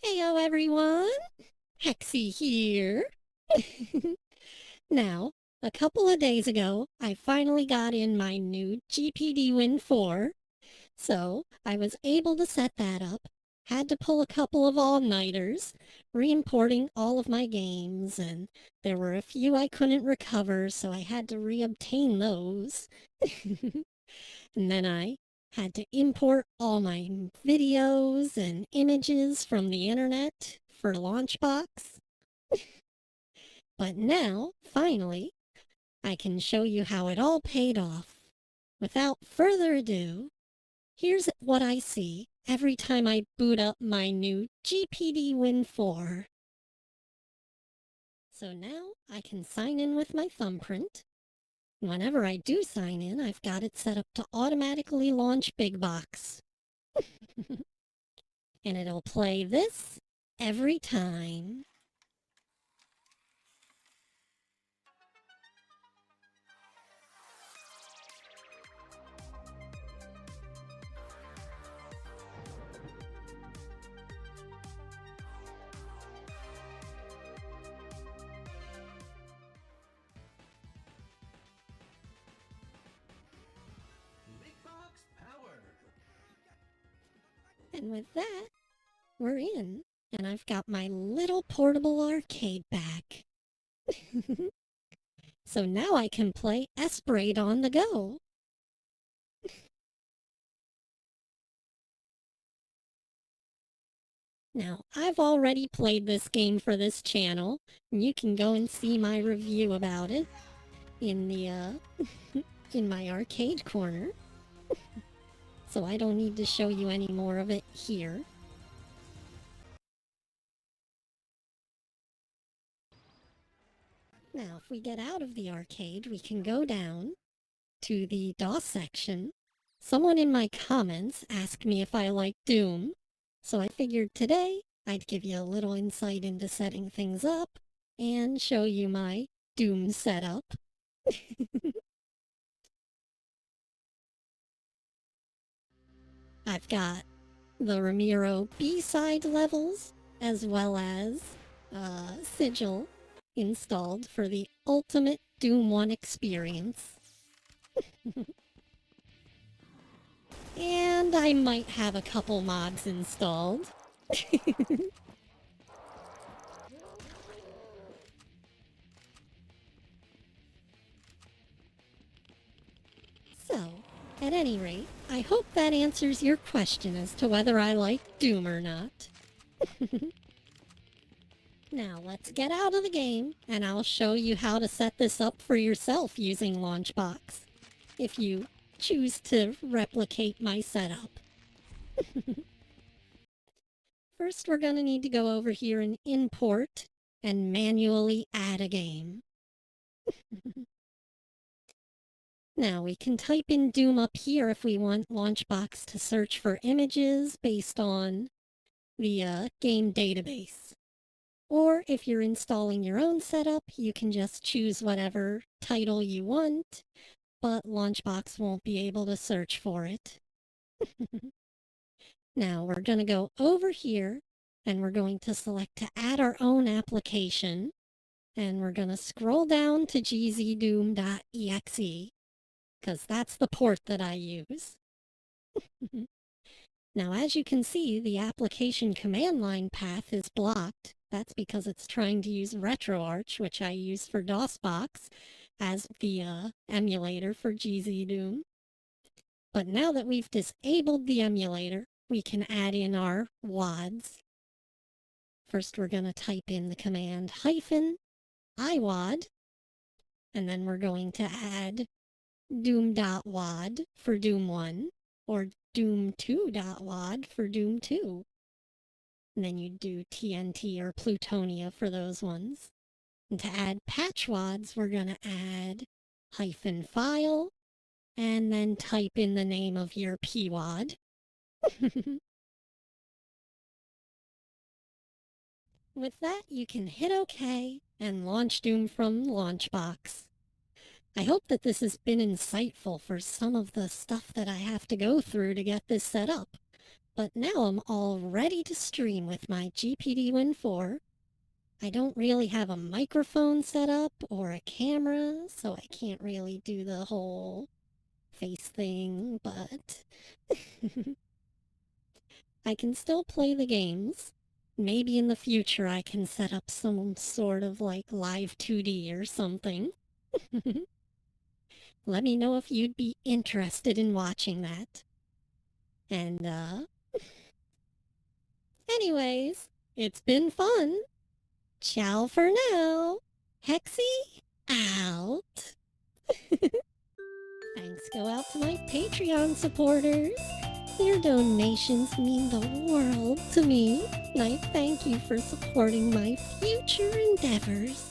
Heyo everyone, Hexi here. Now, a couple of days ago, I finally got in my new GPD Win 4, so I was able to set that up. Had to pull a couple of all-nighters, re-importing all of my games, and there were a few I couldn't recover, so I had to re-obtain those. And then I had to import all my videos and images from the internet for Launchbox. But now, finally, I can show you how it all paid off. Without further ado, here's what I see every time I boot up my new GPD Win 4. So now I can sign in with my thumbprint. Whenever I do sign in, I've got it set up to automatically launch Big Box. And it'll play this every time. And with that, we're in, and I've got my little portable arcade back. So now I can play S-Braid on the go. Now, I've already played this game for this channel, and you can go and see my review about it in the, in my arcade corner. So I don't need to show you any more of it here. Now, if we get out of the arcade, we can go down to the DOS section. Someone in my comments asked me if I like Doom, so I figured today I'd give you a little insight into setting things up and show you my Doom setup. I've got the Ramiro B-side levels as well as Sigil installed for the ultimate Doom 1 experience. And I might have a couple mods installed. So, at any rate, I hope that answers your question as to whether I like Doom or not. Now, let's get out of the game, and I'll show you how to set this up for yourself using Launchbox, if you choose to replicate my setup. First, we're going to need to go over here and import and manually add a game. Now, we can type in Doom up here if we want Launchbox to search for images based on the game database. Or if you're installing your own setup, you can just choose whatever title you want, but Launchbox won't be able to search for it. Now we're going to go over here and we're going to select to add our own application. And we're going to scroll down to GZDooM.exe because that's the port that I use. Now, as you can see, the application command line path is blocked. That's because it's trying to use RetroArch, which I use for DOSBox, as the emulator for GZDooM. But now that we've disabled the emulator, we can add in our WADs. First, we're going to type in the command -iwad, and then we're going to add doom.wad for Doom 1, or doom2.wad for Doom 2. And then you do TNT or Plutonia for those ones. And to add patch wads, we're going to add -file, and then type in the name of your PWAD. With that, you can hit OK and launch Doom from Launchbox. I hope that this has been insightful for some of the stuff that I have to go through to get this set up. But now I'm all ready to stream with my GPD Win 4. I don't really have a microphone set up or a camera, so I can't really do the whole face thing, but I can still play the games. Maybe in the future I can set up some sort of like live 2D or something. Let me know if you'd be interested in watching that. And, anyways, it's been fun. Ciao for now. Hexi out. Thanks go out to my Patreon supporters. Your donations mean the world to me, and I thank you for supporting my future endeavors.